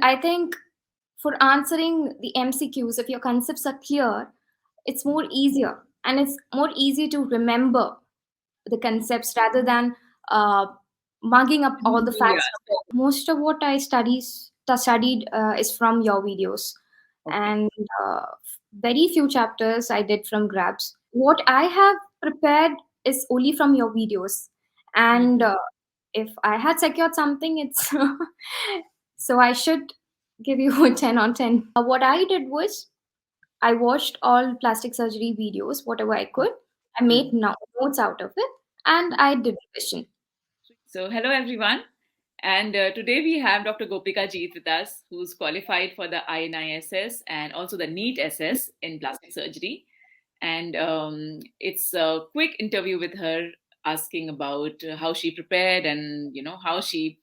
I think for answering the MCQs, if your concepts are clear, it's more easier and it's more easy to remember the concepts rather than uh, mugging up all the Yeah. facts. Most of what I studied is from your videos, Okay. and very few chapters I did from grabs. What I have prepared is only from your videos, and if I had secured something, it's so I should give you a 10 on 10. What I did was I watched all plastic surgery videos, whatever I could. I made notes out of it, and I did revision. So, hello everyone. And today we have Dr. Gopika Jith with us, who's qualified for the NEETSS and also the NEET SS in plastic surgery. And it's a quick interview with her, asking about how she prepared and how she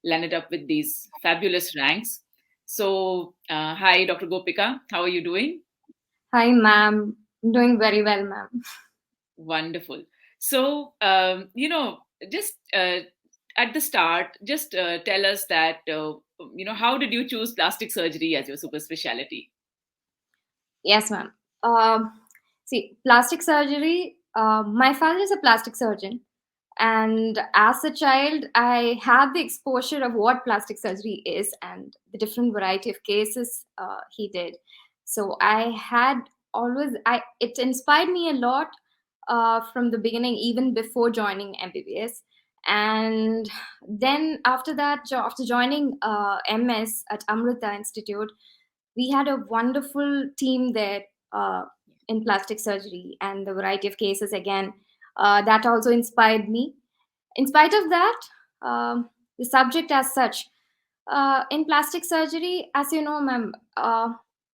landed up with these fabulous ranks. So, hi, Dr. Gopika, how are you doing? Hi, ma'am. Doing very well, ma'am. Wonderful. So, just at the start, just tell us that, how did you choose plastic surgery as your super specialty? Yes, ma'am. See, plastic surgery. My father is a plastic surgeon, and as a child, I had the exposure of what plastic surgery is and the different variety of cases he did. So I had always, it inspired me a lot from the beginning, even before joining MBBS. And then after that, after joining MS at Amrita Institute, we had a wonderful team there in plastic surgery and the variety of cases again. That also inspired me. In spite of that, the subject as such, in plastic surgery, as you know, ma'am,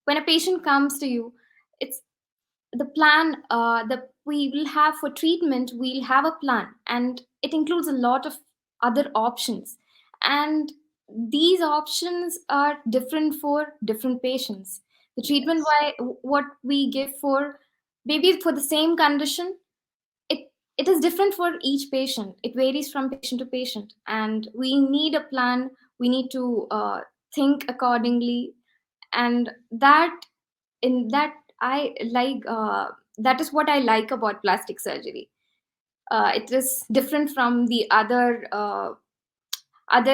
when a patient comes to you, it's the plan that we will have for treatment. We'll have a plan, and it includes a lot of other options. And these options are different for different patients. The treatment, what we give for maybe for the same condition, it is different for each patient. It varies from patient to patient, and we need a plan. We need to think accordingly, and that in that I like that is what I like about plastic surgery. It is different from the other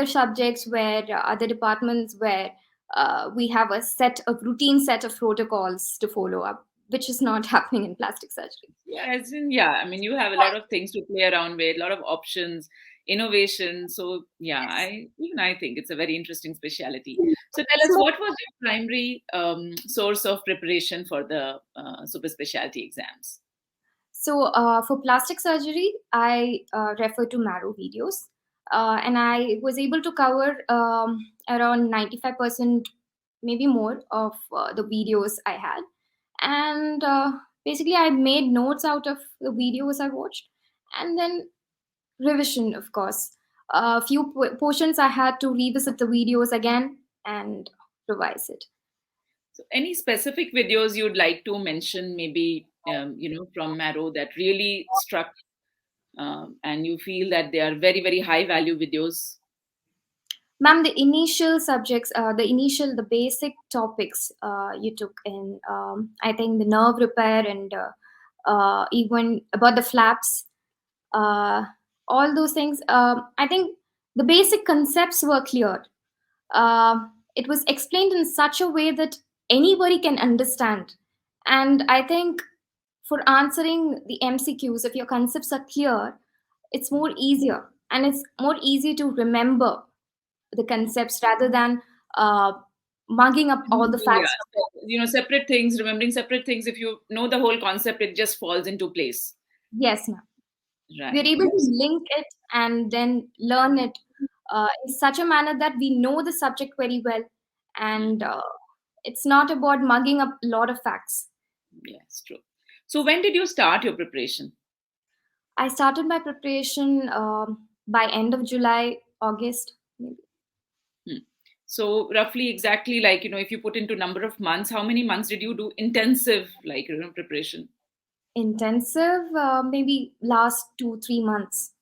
subjects where other departments where we have a routine set of protocols to follow up, which is not happening in plastic surgery. Yeah, yeah. I mean, you have a lot of things to play around with, a lot of options, innovation. So, yeah, I think it's a very interesting specialty. So, tell us, what was your primary source of preparation for the super specialty exams? So for plastic surgery, I refer to Marrow videos, and I was able to cover around 95%, maybe more, of the videos I had. And basically, I made notes out of the videos I watched, and then revision, of course. A few portions I had to revisit the videos again and revise it. So, any specific videos you'd like to mention, maybe from Marrow that really struck, and you feel that they are very, very high value videos? Ma'am, the initial subjects, the basic topics you took in, I think the nerve repair and even about the flaps, uh, all those things. I think the basic concepts were clear. It was explained in such a way that anybody can understand. And I think for answering the MCQs, if your concepts are clear, it's more easier and it's more easy to remember the concepts rather than uh, mugging up all the Yeah, facts. separate things, remembering separate things. If you know the whole concept, it just falls into place. Yes, ma'am. We're Right. able to link it and then learn it in such a manner that we know the subject very well, and it's not about mugging up a lot of facts. Yes, true. So when did you start your preparation? I started my preparation by end of July, August, maybe. Hmm. So roughly, exactly, like if you put into number of months, how many months did you do intensive, like preparation? Intensive, maybe last 2 3 months.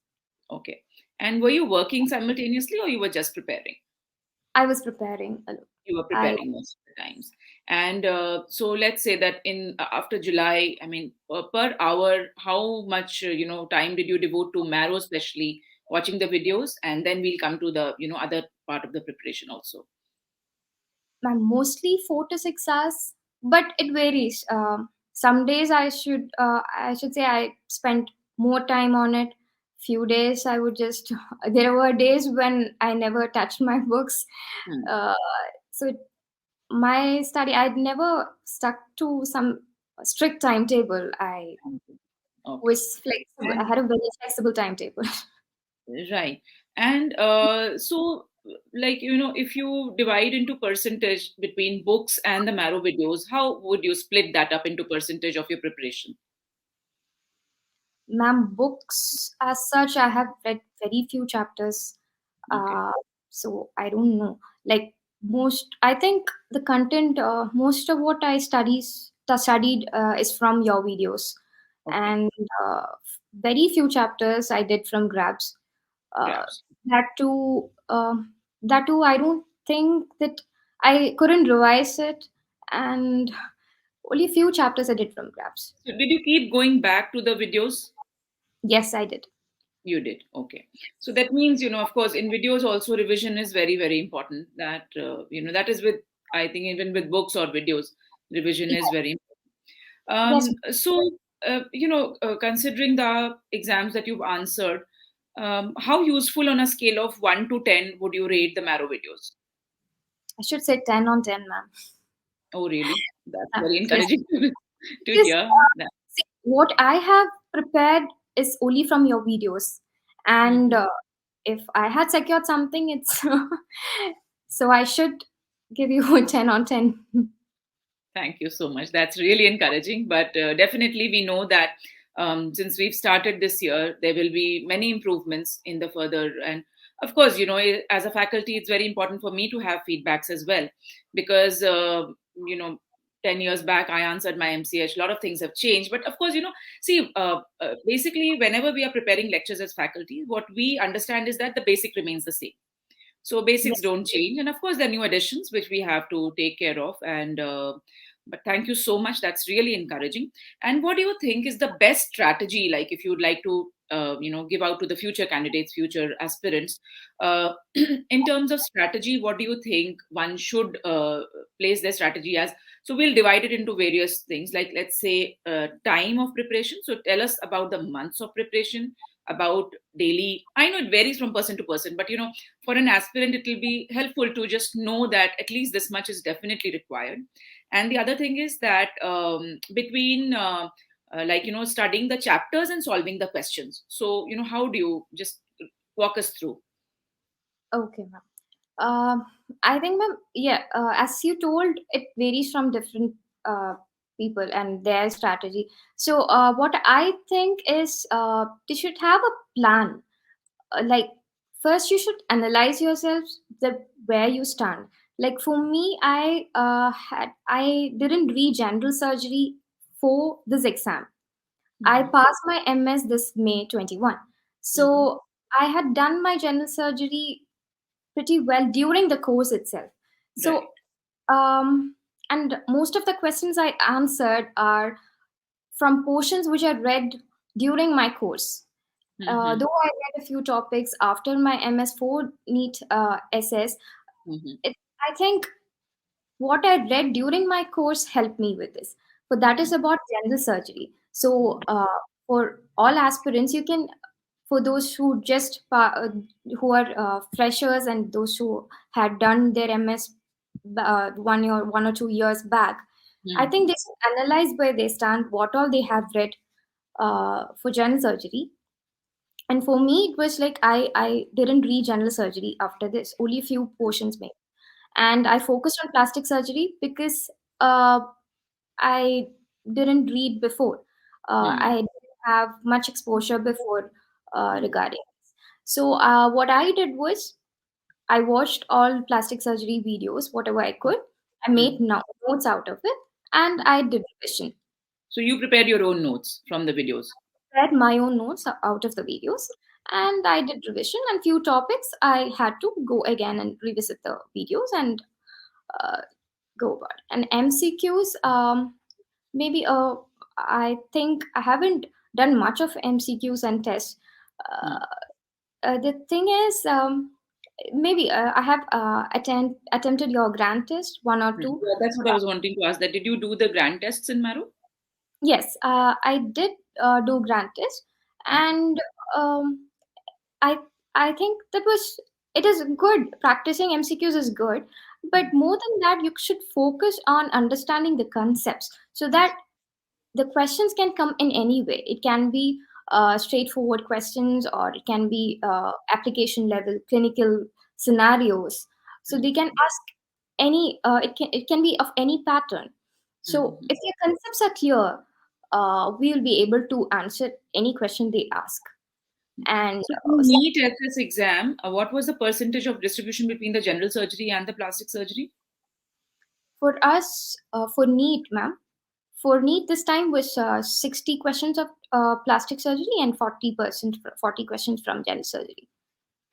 Okay. And were you working simultaneously, or you were just preparing? I was preparing. You were I preparing most of the times. And so let's say that in after July, I mean, per hour, how much time did you devote to Marrow, especially watching the videos, and then we'll come to the other part of the preparation also. I'm mostly 4 to 6 hours, but it varies. Some days I should say I spent more time on it. Few days I would just. There were days when I never touched my books. Hmm. Uh, so my study, I'd never stuck to some strict timetable. I Okay. Okay. was flexible. I And had a very flexible timetable. right. And so, like, if you divide into percentage between books and the Marrow videos, how would you split that up into percentage of your preparation? Ma'am, books as such, I have read very few chapters. Okay. Uh, so I don't know. Like I think the content, most of what studied is from your videos, Okay. and very few chapters I did from grabs. Uh, Grabs. that too, I don't think that I couldn't revise it, and only few chapters I did from grabs. So did you keep going back to the videos? Yes, I did. You did. Okay. So that means, of course, in videos also revision is very, very important. That, that is with, I think, even with books or videos, revision Yeah. is very Yes, important. So, considering the exams that you've answered, how useful on a scale of 1 to 10 would you rate the Marrow videos? I should say 10 on 10, ma'am. Oh, really? That's very Yes. encouraging to Because hear that. see, what I have prepared is only from your videos. And Mhm. if I had secured something, it's so I should give you a 10 on 10. Thank you so much. That's really encouraging. But definitely, we know that since we've started this year, there will be many improvements in the further. And of course, as a faculty, it's very important for me to have feedbacks as well, because, 10 years back, I answered my MCH. A lot of things have changed. But of course, see, basically, whenever we are preparing lectures as faculty, what we understand is that the basic remains the same. So basics Yes. don't change, and of course there are new additions which we have to take care of. And but thank you so much. That's really encouraging. And what do you think is the best strategy? Like if you'd like to, give out to the future candidates, future aspirants, in terms of strategy, what do you think one should place their strategy as? So we'll divide it into various things. Like let's say time of preparation. So tell us about the months of preparation, about daily. I know it varies from person to person, but for an aspirant it will be helpful to just know that at least this much is definitely required. And the other thing is that between like studying the chapters and solving the questions, so how do you just walk us through? Okay, ma'am. Um, I think, ma'am, yeah, as you told, it varies from different people and their strategy. So, what I think is they should have a plan. Like, first, you should analyze yourself, where you stand. Like for me, I didn't read general surgery for this exam. I Hmm. passed my MS this May 21. Hmm. So I had done my general surgery pretty well during the course itself. Right. So, and most of the questions I answered are from portions which I read during my course. Hmm. Though I read a few topics after my MS4 NEET SS, Hmm. I think what I read during my course helped me with this. So that is about general surgery. So for all aspirants, you can, for those who are freshers and those who had done their MS 1 or 2 years back, I Hmm. think they should analyze where they stand, what all they have read for general surgery. And for me, it was like I didn't read general surgery after this, only a few portions made. And I focused on plastic surgery because uh, I didn't read before. I Hmm. didn't have much exposure before Hmm. regarding this. So what I did was I watched all plastic surgery videos, whatever I could. I made Hmm. notes out of it, and I did revision. So you prepared your own notes from the videos. Read my own notes out of the videos, and I did revision. And few topics I had to go again and revisit the videos and uh, go about. And MCQs, maybe I think I haven't done much of MCQs and tests. Hmm. The thing is, maybe I have attempted your grand test, one or Right. two. Yeah, that's what I was wanting to ask. That did you do the grand tests in Marrow? Yes, I did do grand test, Hmm. and um, I I think that was it is good. Practicing MCQs is good, but Hmm. more than that, you should focus on understanding the concepts so that the questions can come in any way. It can be straightforward questions, or it can be application level clinical scenarios. So Hmm. they can ask any. It can be of any pattern. So Hmm. if your concepts are clear, we will be able to answer any question they ask. And So in NEET SS exam, what was the percentage of distribution between the general surgery and the plastic surgery? for us, for NEET, ma'am, for NEET this time was 60 questions of plastic surgery and 40%, 40 questions from general surgery.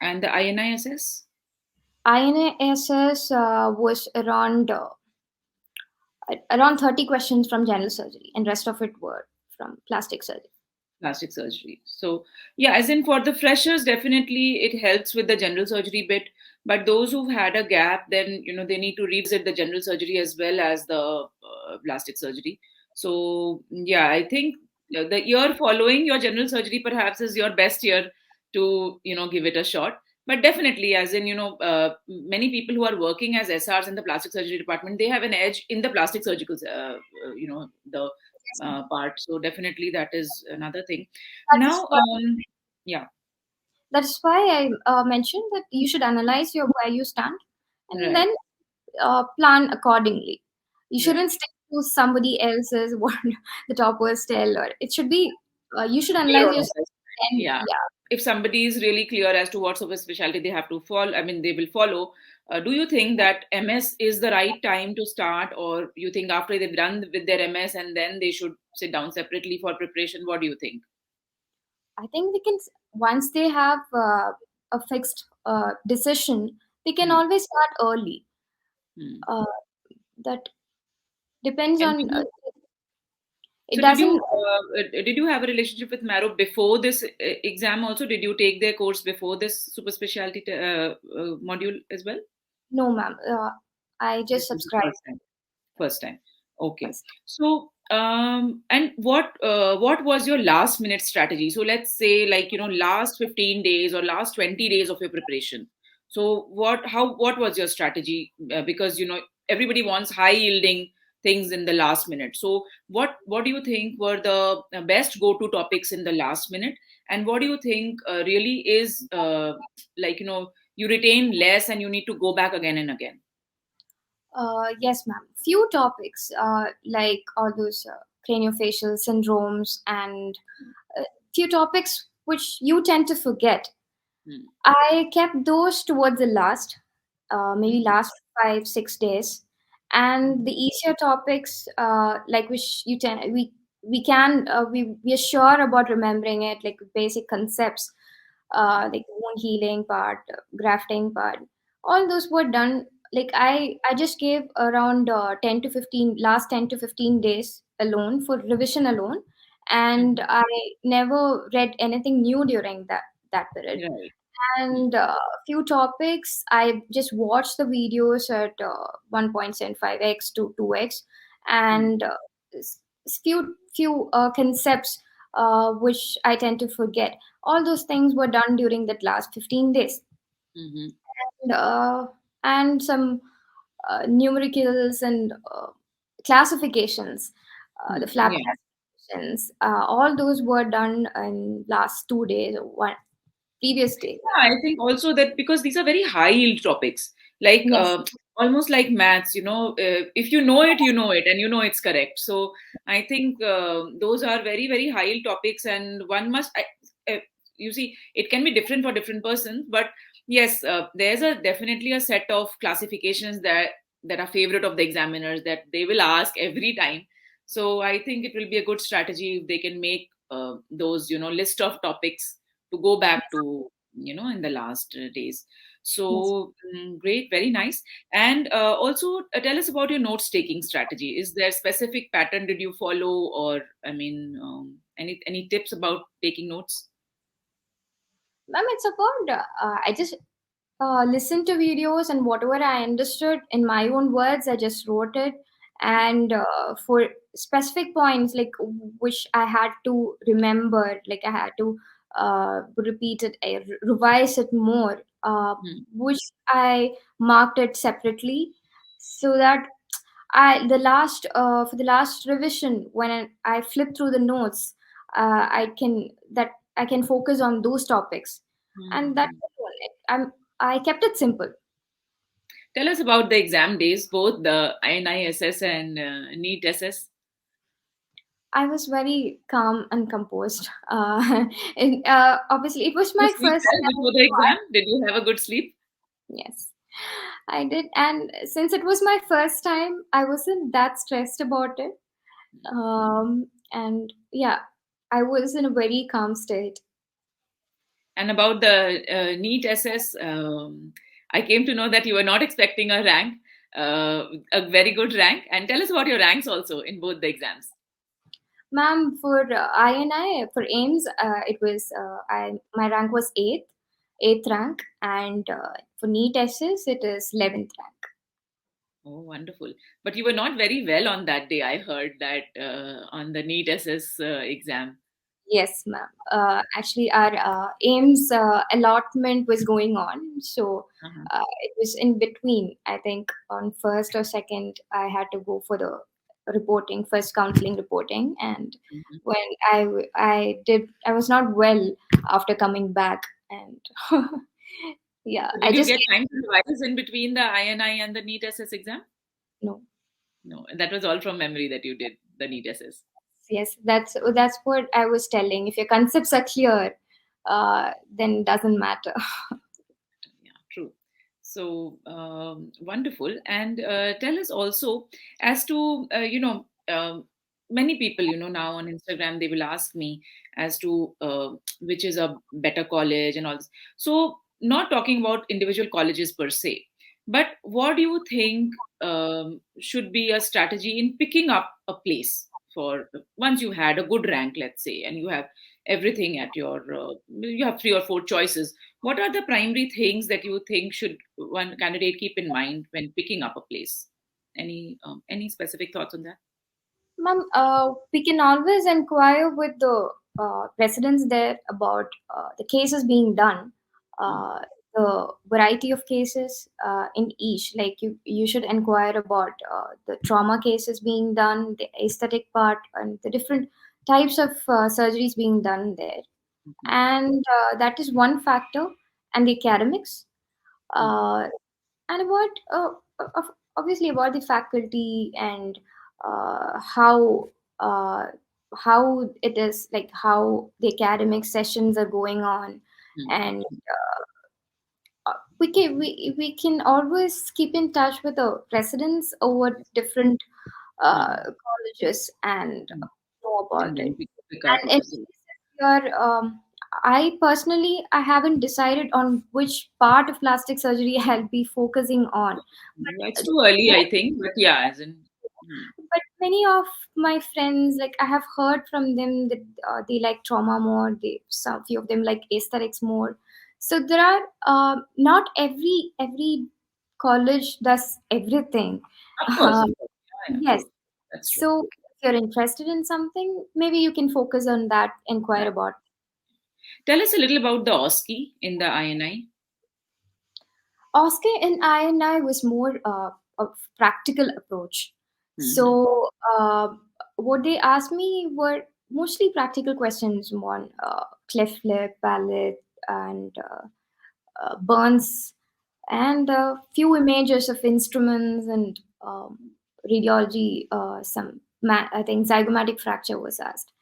And the INISS? INASS was around 30 questions from general surgery, and rest of it were from plastic surgery. Plastic surgery. So, yeah, as in for the freshers, definitely it helps with the general surgery bit. But those who've had a gap, then, they need to revisit the general surgery as well as the plastic surgery. So, yeah, I think the year following your general surgery perhaps is your best year to, give it a shot. But definitely, as in, many people who are working as SRs in the plastic surgery department, they have an edge in the plastic surgical, the part. So definitely that is another thing. That's Now, why, yeah, that's why I mentioned that you should analyze your where you stand, and right, then plan accordingly. You right. shouldn't stick to somebody else's what the toppers tell, or it should be you should Clear analyze on yourself. this. And Yeah. yeah, If somebody is really clear as to what super specialty they have to follow, I mean, they will follow. Do you think that MS is the right time to start, or you think after they've done with their MS and then they should sit down separately for preparation? What do you think? I think they can once they have a fixed decision, they can Hmm. always start early. Hmm. Uh, that depends And on it so did you doesn't. have a relationship with Marrow before this exam also? Did you take their course before this super specialty module as well? No, ma'am. I This just is the subscribed first time. First time. Okay. first. So, and what was your last minute strategy? So let's say like, last 15 days or last 20 days of your preparation. So what was your strategy? Because, everybody wants high yielding things in the last minute. So what do you think were the best go-to topics in the last minute? And what do you think really is like, you retain less and you need to go back again and again? Yes, ma'am. Few topics like all those craniofacial syndromes and few topics which you tend to forget. Hmm. I kept those towards the last, maybe Mhm. last 5 6 days, and the Mhm. easier topics, like which we can we are sure about remembering it, like basic concepts, like wound healing part, grafting part, all those were done. Like I just gave around 10 to 15 days alone for revision alone, and Mhm. I never read anything new during that period. Right. Mm. And few topics I just watched the videos at 1.75x to 2x, Mm. and few concepts which I tend to forget. All those things were done during that last 15 days. Mhm. And, and some numericals and classifications, the Mm. flap Yeah. classifications, all those were done in last 2 days or one previous day. Yeah, I think also that because these are very high yield topics, like Yes. almost like maths, if you know it, you know it, and you know it's correct. So I think those are very, very high yield topics, and one must, you see, it can be different for different persons, but yes, there's a definitely a set of classifications that are favorite of the examiners that they will ask every time. So I think it will be a good strategy if they can make those, list of topics to go back to in the last days. Yes. So great, very nice. And also tell us about your notes taking strategy. Is there specific pattern did you follow, or I mean, any tips about taking notes? Ma'am, it's about I just listened to videos, and whatever I understood in my own words, I just wrote it. And for specific points, like which I had to remember, like I had to repeat it, revise it more, Hmm. which I marked it separately, so that the last for the last revision, when I flip through the notes, I can focus on those topics, and that's Hmm. all. I kept it simple. Tell us about the exam days, both the INISS and NEET SS. I was very calm and composed. And, obviously, it was You my sleep first well time. before the exam? Did you have a good sleep? Yes, I did. And since it was my first time, I wasn't that stressed about it. And yeah, I was in a very calm state. And about the NEET SS, I came to know that you were not expecting a rank, a very good rank. And tell us about your ranks also in both the exams. Ma'am, for INI, for AIMS, my rank was eighth rank, and for NEET SS, it is 11th rank. Oh, wonderful. But you were not very well on that day. I heard that on the NEET SS exam. Yes, ma'am. Actually, our AIMS allotment was going on, so Uh-huh. it was in between. I think on first or second, I had to go for the reporting, first counseling reporting, and Mhm. when I was not well after coming back, and yeah, So I did you just get time to revise in between the INI and the NEET SS exam? no. No, that was all from memory that you did the NEET SS. Yes, that's what I was telling. If your concepts are clear, then it doesn't matter. Yeah, true. So wonderful. And tell us also as to, many people, now on Instagram, they will ask me as to which is a better college and all this. So, not talking about individual colleges per se, but what do you think should be a strategy in picking up a place for once you had a good rank, let's say, and you have everything at your, you have three or four choices. What are the primary things that you think should one candidate keep in mind when picking up a place? Any specific thoughts on that? Ma'am, we can always inquire with the residents there about the cases being done, Mm, uh, the variety of cases in each. Like you should inquire about the trauma cases being done, the aesthetic part, and the different types of surgeries being done there. mhm, And that is one factor, and the academics. mm, Uh, and about obviously about the faculty, and uh, how uh, how it is, like how the academic sessions are going on. mm, And we can always keep in touch with the residents over different mm, colleges, and mm. know about And it. then pick up And a in position. case if you're, I personally, I haven't decided on which part of plastic surgery I'll be focusing on. Yeah, it's But, too early, I think. But yeah, as in, mm, but many of my friends, like I have heard from them that they like trauma more. Some few of them like aesthetics more. So there are not every college does everything. of course, of course. Yeah, yeah, Yes. true. That's true. So if you're interested in something, maybe you can focus on that, inquire That. about. Tell us a little about the OSCE in the INI. Oscar and I was more a practical approach. Mm-hmm. So what they asked me were mostly practical questions on cleft lip, palate, and burns, and a few images of instruments, and radiology. I think zygomatic fracture was asked.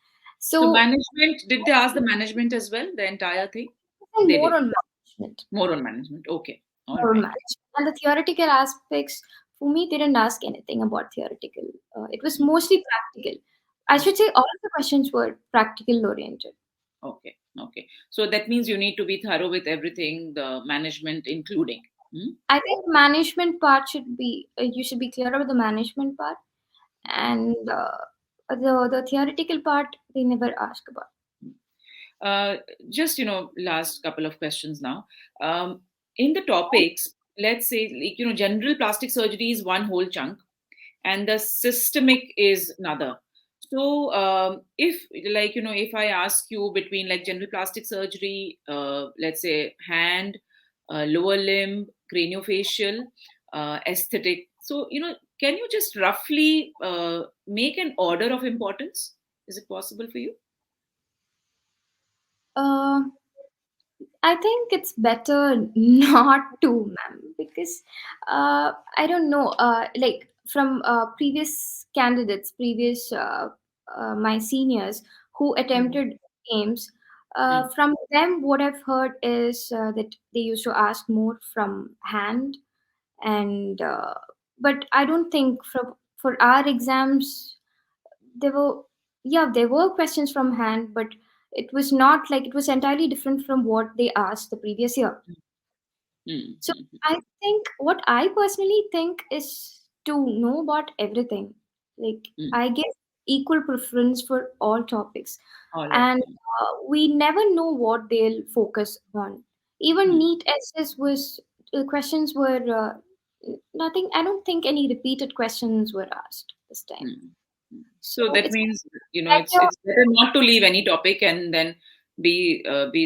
So So management, did they ask the management as well, the entire thing? They more did. on management. More on management. Okay. All More right. management. And the theoretical aspects, for me, they didn't ask anything about theoretical. It was mostly practical. I should say all of the questions were practical oriented. Okay. Okay. So that means you need to be thorough with everything, the management including. Hmm? I think management part should be you should be clear about the management part, and the theoretical part they never ask about. Uh, just, last couple of questions now. In the topics, let's say, like, general plastic surgery is one whole chunk, and the systemic is another. So, if, like, if I ask you between like general plastic surgery, let's say hand, lower limb, craniofacial, aesthetic. So, can you just roughly make an order of importance? Is it possible for you? Uh, I think it's better not to, ma'am, because I don't know. Like from previous candidates, previous my seniors who Mm, attempted games, mm, from them, what I've heard is that they used to ask more from hand, and but I don't think for our exams there were, yeah, there were questions from hand, but it was not like, it was entirely different from what they asked the previous year. mm, So mm, mm, I think what I personally think is to know about everything. Like mm. I give equal preference for all topics, All of and them. we never know what they'll focus on. Even Mm, NEET SS was questions were nothing. I don't think any repeated questions were asked this time. mm, mm. So So that it's means, better. it's better not to leave any topic and then be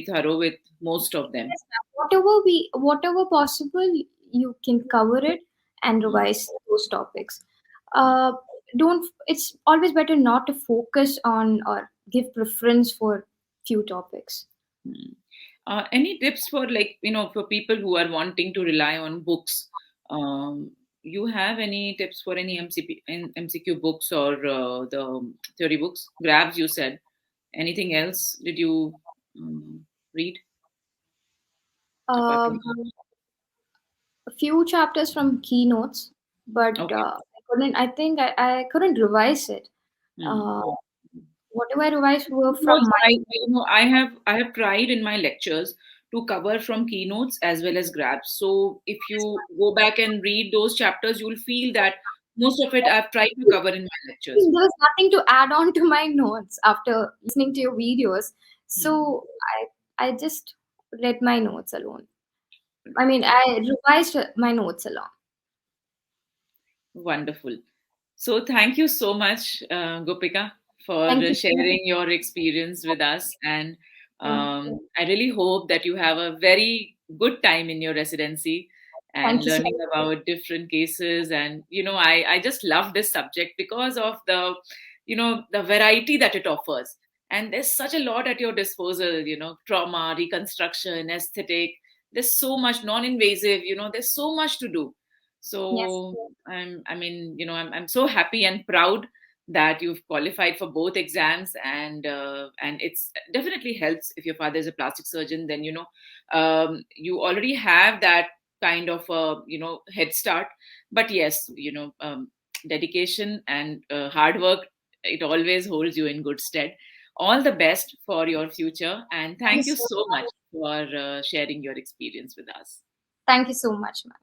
thorough with most of them. Yes, ma'am. Whatever possible, you can cover it and Mm, revise those topics. Uh, don't. It's always better not to focus on or give preference for few topics. mm. Any tips for, like, for people who are wanting to rely on books? You have any tips for any MCQ books or the theory books? Grabs, you said. Anything else did you read apart from Um, a few chapters from keynotes, but Okay. I think I couldn't revise it. Hmm. Uh, Whatever I revised were from Keynotes, my. I have tried in my lectures to cover from keynotes as well as grabs. So if you go back and read those chapters, you'll feel that most of it I've tried to cover in my lectures. There was nothing to add on to my notes after listening to your videos. Hmm. So I just read my notes alone. I mean, I revised my notes alone. Wonderful. So thank you so much, Gopika, for Thank you. sharing your experience with us. And Thank you. I really hope that you have a very good time in your residency and Thank you so learning much. about different cases. And, I just love this subject because of the variety that it offers. And there's such a lot at your disposal, trauma, reconstruction, aesthetic. There's so much non-invasive, there's so much to do. Yes. So I'm so happy and proud that you've qualified for both exams, and it's definitely helps if your father is a plastic surgeon. Then you already have that kind of head start. But yes, dedication and hard work, it always holds you in good stead. All the best for your future, and Thank you thank you so so much much. for sharing your experience with us. Thank you so much, ma'am.